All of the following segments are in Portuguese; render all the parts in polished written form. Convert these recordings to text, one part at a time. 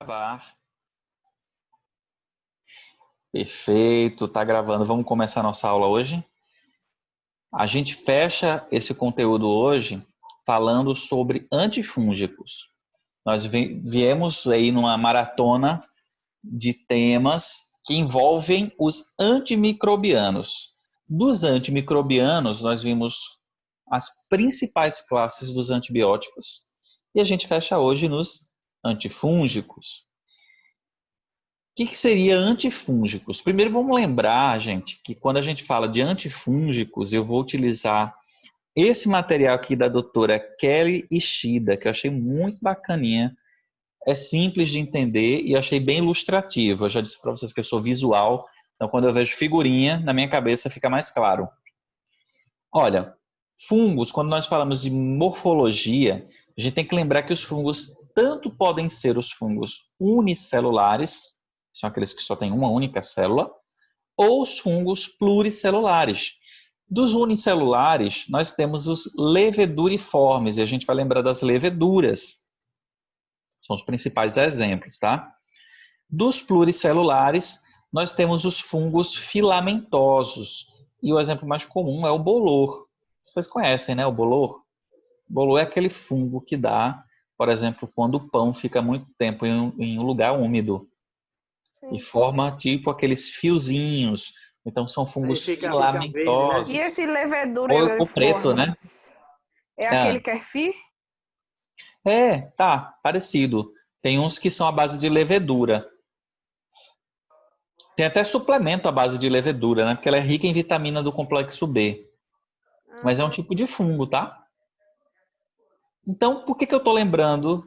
Gravar. Perfeito, tá gravando. Vamos começar nossa aula hoje? A gente fecha esse conteúdo hoje falando sobre antifúngicos. Nós viemos aí numa maratona de temas que envolvem os antimicrobianos. Dos antimicrobianos, nós vimos as principais classes dos antibióticos e a gente fecha hoje nos antifúngicos. O que seria antifúngicos? Primeiro vamos lembrar, gente, que quando a gente fala de antifúngicos, eu vou utilizar esse material aqui da doutora Kelly Ishida, que eu achei muito bacaninha. É simples de entender e eu achei bem ilustrativo. Eu já disse para vocês que eu sou visual, então quando eu vejo figurinha, na minha cabeça fica mais claro. Olha, fungos, quando nós falamos de morfologia, a gente tem que lembrar que os fungos tanto podem ser os fungos unicelulares, são aqueles que só têm uma única célula, ou os fungos pluricelulares. Dos unicelulares, nós temos os leveduriformes, e a gente vai lembrar das leveduras. São os principais exemplos, tá? Dos pluricelulares, nós temos os fungos filamentosos. E o exemplo mais comum é o bolor. Vocês conhecem, né, o bolor? O bolor é aquele fungo que dá, por exemplo, quando o pão fica muito tempo em um lugar úmido. Sim. E forma tipo aqueles fiozinhos. Então são fungos filamentosos. E esse levedura ou preto, né? É aquele kefir? Tá, parecido. Tem uns que são à base de levedura. Tem até suplemento à base de levedura, né? Porque ela é rica em vitamina do complexo B. Mas é um tipo de fungo, tá? Então, por que eu estou lembrando?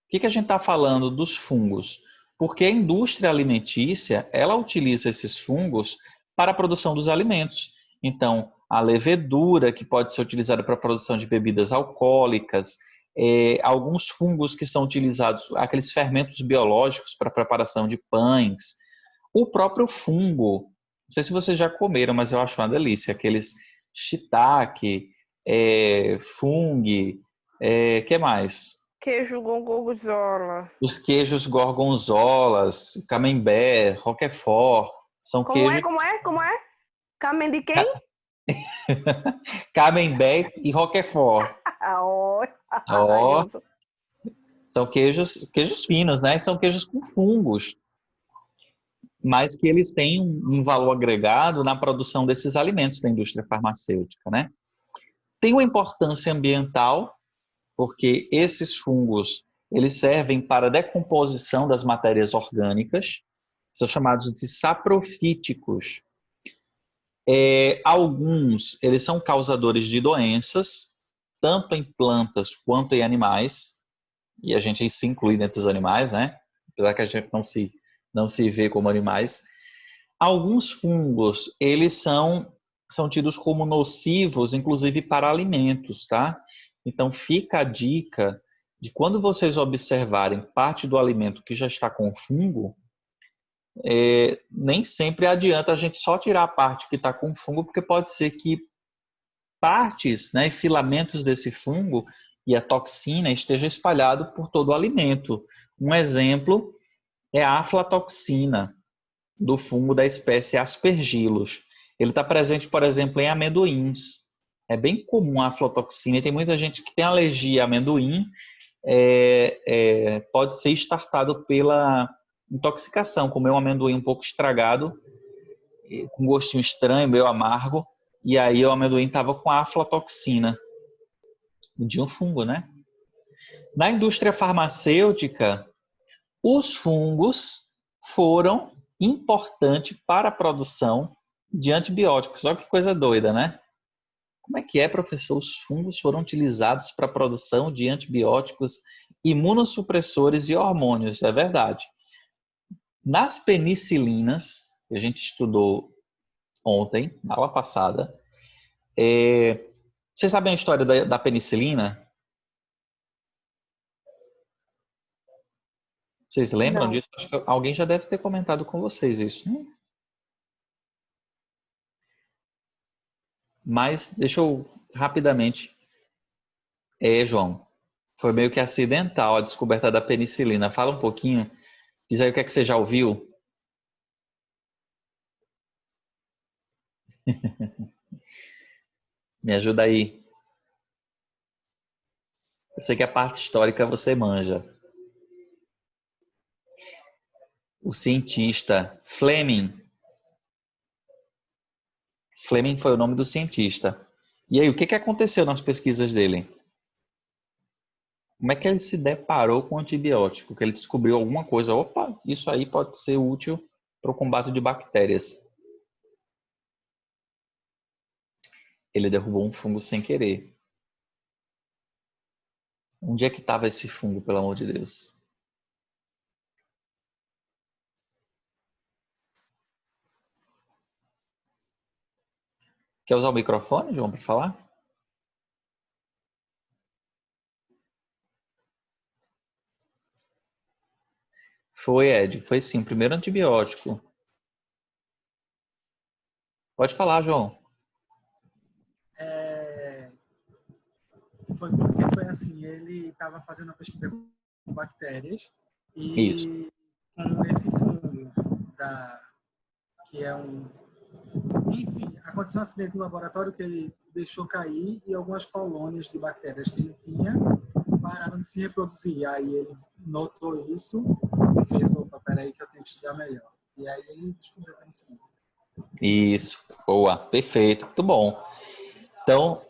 Por que a gente está falando dos fungos? Porque a indústria alimentícia, ela utiliza esses fungos para a produção dos alimentos. Então, a levedura, que pode ser utilizada para a produção de bebidas alcoólicas, alguns fungos que são utilizados, aqueles fermentos biológicos para a preparação de pães, o próprio fungo, não sei se vocês já comeram, mas eu acho uma delícia, aqueles shiitake, fungo, que mais? Queijo gorgonzola. Os queijos gorgonzolas, camembert, roquefort, são queijos... Como é? Camembert de quem? Camembert e roquefort. Oh. São queijos finos, né? São queijos com fungos, mas que eles têm um valor agregado na produção desses alimentos da indústria farmacêutica, né? Tem uma importância ambiental, porque esses fungos, eles servem para a decomposição das matérias orgânicas, são chamados de saprofíticos. Alguns, eles são causadores de doenças, tanto em plantas quanto em animais, e a gente se inclui dentro dos animais, né? Apesar que a gente não se vê como animais. Alguns fungos, eles são tidos como nocivos, inclusive para alimentos, tá? Então, fica a dica de quando vocês observarem parte do alimento que já está com fungo, nem sempre adianta a gente só tirar a parte que está com fungo, porque pode ser que partes, né, filamentos desse fungo e a toxina esteja espalhado por todo o alimento. Um exemplo é a aflatoxina do fungo da espécie Aspergillus. Ele está presente, por exemplo, em amendoins. É bem comum a aflatoxina e tem muita gente que tem alergia a amendoim, pode ser startado pela intoxicação, comer um amendoim um pouco estragado, com gostinho estranho, meio amargo, e aí o amendoim estava com aflatoxina de um fungo, né? Na indústria farmacêutica, os fungos foram importantes para a produção de antibióticos. Olha que coisa doida, né? Como é que é, professor? Os fungos foram utilizados para a produção de antibióticos, imunossupressores e hormônios. É verdade. Nas penicilinas, que a gente estudou ontem, na aula passada, vocês sabem a história da penicilina? Vocês lembram disso? Acho que alguém já deve ter comentado com vocês isso, né? Mas deixa eu rapidamente... João, foi meio que acidental a descoberta da penicilina. Fala um pouquinho Diz aí o que é que você já ouviu. Me ajuda aí. Eu sei que a parte histórica você manja. O cientista Fleming. Fleming foi o nome do cientista. E aí, o que aconteceu nas pesquisas dele? Como é que ele se deparou com o antibiótico? Que ele descobriu alguma coisa. Opa, isso aí pode ser útil para o combate de bactérias. Ele derrubou um fungo sem querer. Onde é que estava esse fungo, pelo amor de Deus? Quer usar o microfone, João, para falar? Foi, Ed. Foi sim. Primeiro antibiótico. Pode falar, João. Foi porque foi assim, ele estava fazendo uma pesquisa com bactérias Isso. e com esse fungo, que é um... Enfim, aconteceu um acidente no laboratório que ele deixou cair e algumas colônias de bactérias que ele tinha pararam de se reproduzir. Aí ele notou isso e fez, opa, peraí que eu tenho que estudar melhor. E aí ele descobriu a penicilina. Isso. Boa. Perfeito. Muito bom. Então,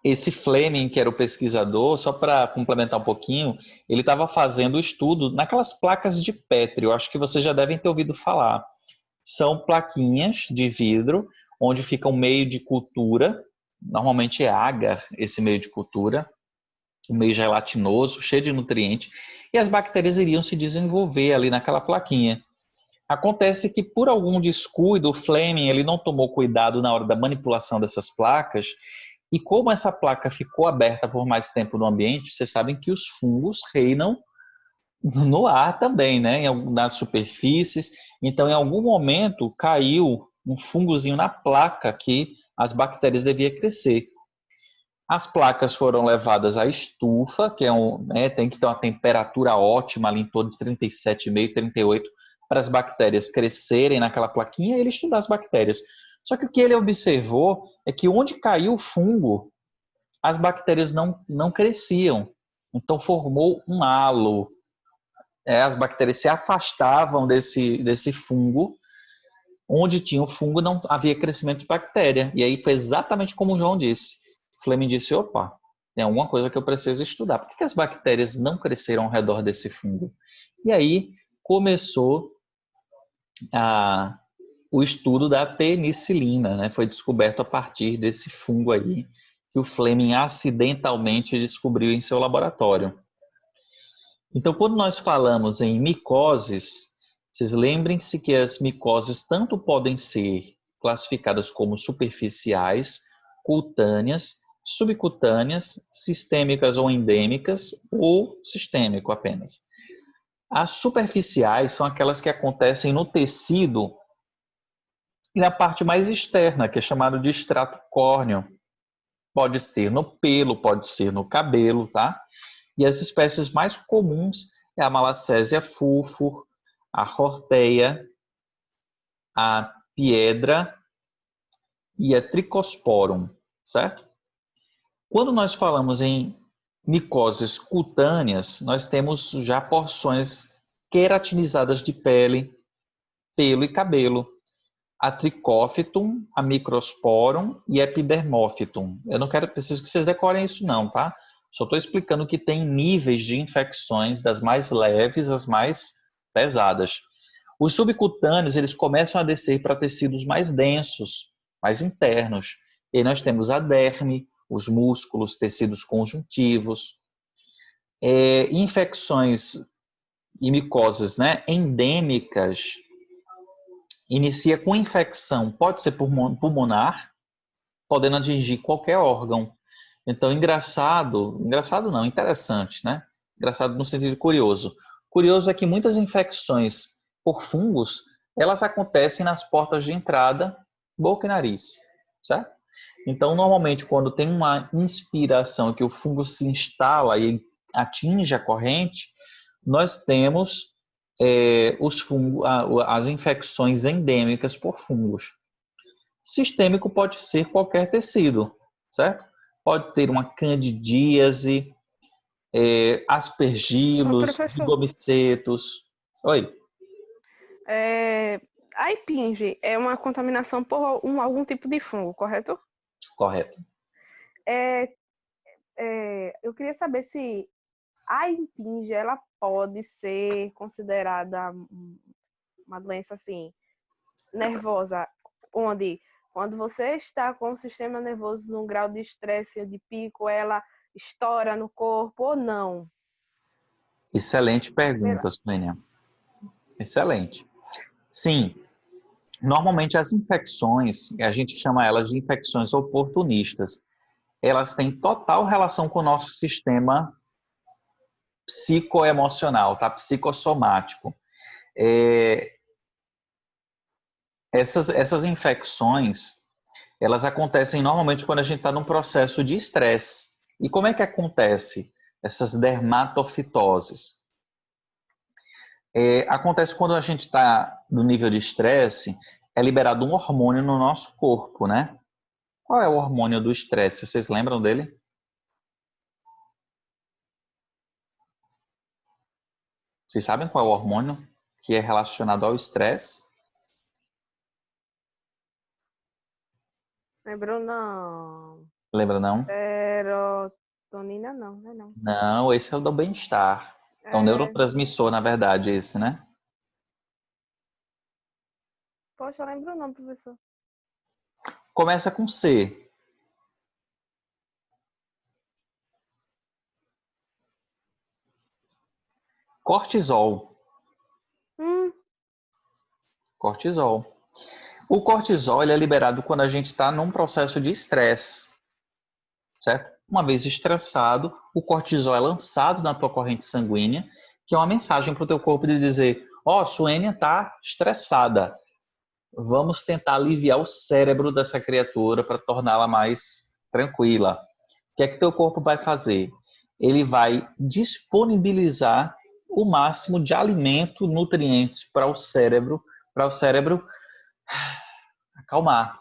esse Fleming, que era o pesquisador, só para complementar um pouquinho, ele estava fazendo o estudo naquelas placas de Petri. Eu acho que vocês já devem ter ouvido falar. São plaquinhas de vidro, onde fica um meio de cultura, normalmente é agar esse meio de cultura, um meio gelatinoso, cheio de nutrientes, e as bactérias iriam se desenvolver ali naquela plaquinha. Acontece que por algum descuido, o Fleming ele não tomou cuidado na hora da manipulação dessas placas, e como essa placa ficou aberta por mais tempo no ambiente, vocês sabem que os fungos reinam no ar também, né? Nas superfícies. Então, em algum momento, caiu um fungozinho na placa que as bactérias deviam crescer. As placas foram levadas à estufa, que tem que ter uma temperatura ótima, ali em torno de 37,5, 38, para as bactérias crescerem naquela plaquinha e ele estudar as bactérias. Só que o que ele observou é que onde caiu o fungo, as bactérias não cresciam. Então, formou um halo. As bactérias se afastavam desse fungo. Onde tinha o fungo não havia crescimento de bactéria. E aí foi exatamente como o João disse. Fleming disse, opa, tem alguma coisa que eu preciso estudar. Por que as bactérias não cresceram ao redor desse fungo? E aí começou o estudo da penicilina, né? Foi descoberto a partir desse fungo aí, que o Fleming acidentalmente descobriu em seu laboratório. Então, quando nós falamos em micoses, vocês lembrem-se que as micoses tanto podem ser classificadas como superficiais, cutâneas, subcutâneas, sistêmicas ou endêmicas, ou sistêmico apenas. As superficiais são aquelas que acontecem no tecido e na parte mais externa, que é chamado de extrato córneo. Pode ser no pelo, pode ser no cabelo, tá? E as espécies mais comuns é a Malacésia fulfur, a Rorteia, a Piedra e a Trichosporum, certo? Quando nós falamos em micoses cutâneas, nós temos já porções queratinizadas de pele, pelo e cabelo. A Trichophytum, a Microsporum e a Epidermophytum. Eu não preciso que vocês decorem isso não, tá? Só estou explicando que tem níveis de infecções, das mais leves às mais pesadas. Os subcutâneos, eles começam a descer para tecidos mais densos, mais internos. E aí nós temos a derme, os músculos, tecidos conjuntivos. Infecções e micoses, né, endêmicas, inicia com infecção, pode ser pulmonar, podendo atingir qualquer órgão. Então, engraçado não, interessante, né? Engraçado no sentido curioso. Curioso é que muitas infecções por fungos, elas acontecem nas portas de entrada, boca e nariz, certo? Então, normalmente, quando tem uma inspiração que o fungo se instala e atinge a corrente, nós temos as infecções endêmicas por fungos. Sistêmico pode ser qualquer tecido, certo? Pode ter uma candidíase, aspergilos, Professor, zigomicetos. Oi, a impinge é uma contaminação por algum tipo de fungo, correto? correto. É, eu queria saber se a impinge ela pode ser considerada uma doença assim nervosa, onde quando você está com o sistema nervoso num grau de estresse de pico, ela estoura no corpo ou não? Excelente pergunta, Suênia. Excelente. Sim, normalmente as infecções, a gente chama elas de infecções oportunistas. Elas têm total relação com o nosso sistema psicoemocional, tá? Psicossomático. Essas infecções, elas acontecem normalmente quando a gente está num processo de estresse. E como é que acontece essas dermatofitoses? Acontece quando a gente está no nível de estresse, é liberado um hormônio no nosso corpo, né? Qual é o hormônio do estresse? Vocês lembram dele? Vocês sabem qual é o hormônio que é relacionado ao estresse? Lembrou não? Lembra não? Serotonina não, né não? Não, esse é o do bem-estar. É um É, neurotransmissor, na verdade, esse, né? poxa, lembro não, professor. Começa com C. Cortisol. Hum, Cortisol. O cortisol ele é liberado quando a gente está num processo de estresse, certo? Uma vez estressado, o cortisol é lançado na tua corrente sanguínea, que é uma mensagem para o teu corpo de dizer: ó, Suênia está estressada. Vamos tentar aliviar o cérebro dessa criatura para torná-la mais tranquila. O que é que teu corpo vai fazer? Ele vai disponibilizar o máximo de alimento, nutrientes para o cérebro acalmar.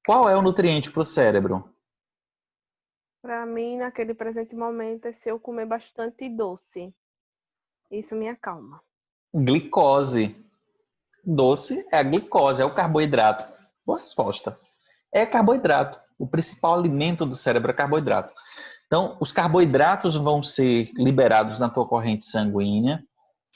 Qual é o nutriente para o cérebro? para mim, naquele presente momento, é se eu comer bastante doce. Isso me acalma. Glicose. Doce é a glicose, é o carboidrato. Boa resposta. É carboidrato. O principal alimento do cérebro é carboidrato. Então, os carboidratos vão ser liberados na tua corrente sanguínea,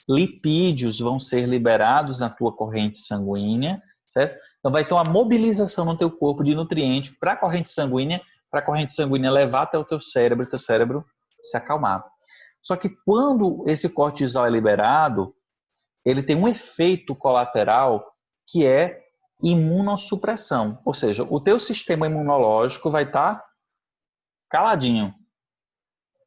lipídios vão ser liberados na tua corrente sanguínea, certo? Então, vai ter uma mobilização no teu corpo de nutrientes para a corrente sanguínea levar até o teu cérebro se acalmar. Só que quando esse cortisol é liberado, ele tem um efeito colateral que é imunossupressão. Ou seja, o teu sistema imunológico vai estar caladinho,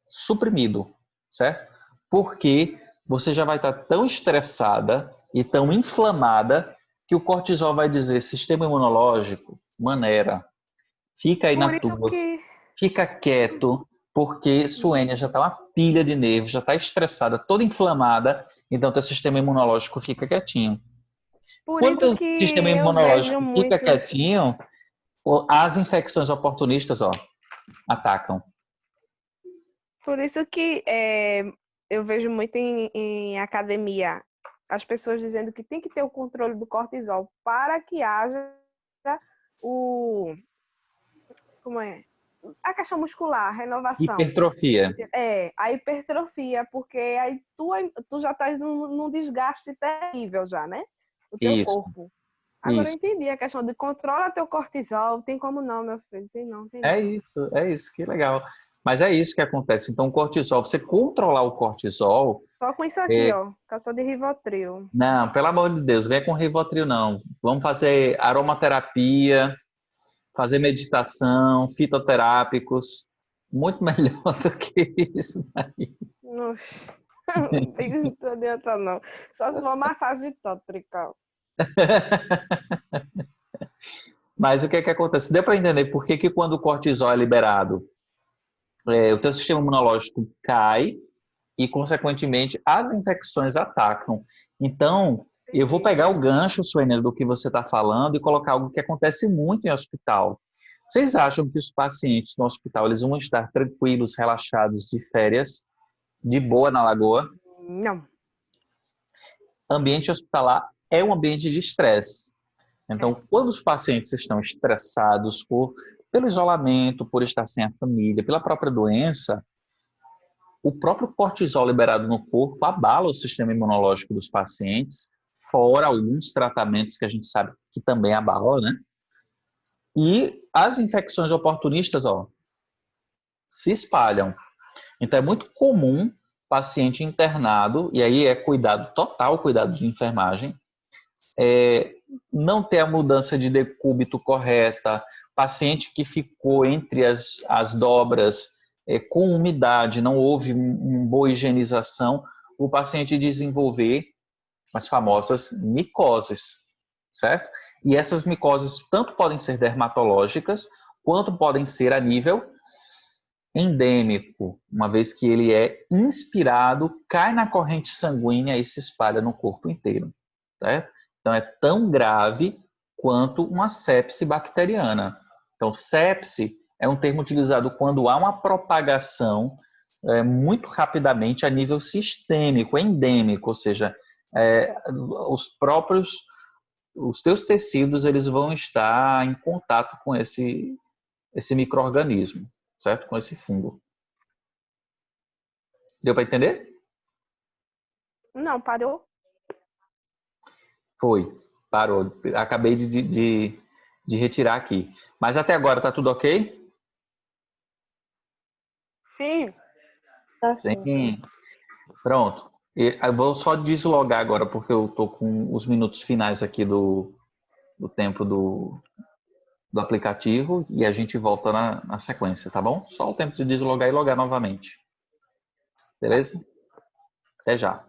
suprimido, certo? Porque você já vai estar tão estressada e tão inflamada que o cortisol vai dizer: sistema imunológico, maneira, fica aí Por na isso tua, que, fica quieto, porque Suênia já está uma pilha de nervos, já está estressada, toda inflamada, então teu sistema imunológico fica quietinho. por Quando isso o que sistema eu vejo imunológico fica muito. quietinho, as infecções oportunistas, atacam. Por isso que eu vejo muito em academia as pessoas dizendo que tem que ter o controle do cortisol para que haja o. Como é? A questão muscular, a renovação. Hipertrofia. A hipertrofia, porque aí tu já estás num desgaste terrível já, né? O teu Isso, corpo. Agora eu isso. entendi a questão de controla teu cortisol. Tem como não, meu filho? Tem não. É isso, que legal. Mas é isso que acontece. Então, o cortisol, você controlar o cortisol, Só com isso aqui, ó. Caçou de Rivotril. não, pelo amor de Deus, vem com Rivotril, não. Vamos fazer aromaterapia, fazer meditação, fitoterápicos, muito melhor do que isso. Oxi. Não adianta não. Só se for massagem tântrica. Mas o que é que acontece? Deu para entender por que que quando o cortisol é liberado, o teu sistema imunológico cai, e, consequentemente, as infecções atacam. Então, eu vou pegar o gancho, Suênia, do que você está falando e colocar algo que acontece muito em hospital. Vocês acham que os pacientes no hospital eles vão estar tranquilos, relaxados, de férias, de boa na lagoa? Não. Ambiente hospitalar é um ambiente de estresse. Então, quando os pacientes estão estressados pelo isolamento, por estar sem a família, pela própria doença, o próprio cortisol liberado no corpo abala o sistema imunológico dos pacientes, fora alguns tratamentos que a gente sabe que também abalam, né? E as infecções oportunistas, se espalham. Então, é muito comum paciente internado, e aí é cuidado total, cuidado de enfermagem, não ter a mudança de decúbito correta, paciente que ficou entre as dobras com umidade, não houve uma boa higienização, o paciente desenvolver as famosas micoses, certo? E essas micoses tanto podem ser dermatológicas, quanto podem ser a nível endêmico, uma vez que ele é inspirado, cai na corrente sanguínea e se espalha no corpo inteiro, certo? Então é tão grave quanto uma sepse bacteriana. Então, sepse é um termo utilizado quando há uma propagação muito rapidamente a nível sistêmico, endêmico, ou seja, os teus tecidos eles vão estar em contato com esse micro-organismo, certo? Com esse fungo. Deu para entender? Não, parou? Foi, parou. Acabei de retirar aqui. Mas até agora tá tudo ok? Sim. Tá Sim. sim. Pronto. Eu vou só deslogar agora, porque eu tô com os minutos finais aqui do tempo do aplicativo e a gente volta na sequência, tá bom? Só o tempo de deslogar e logar novamente. Beleza? Até já.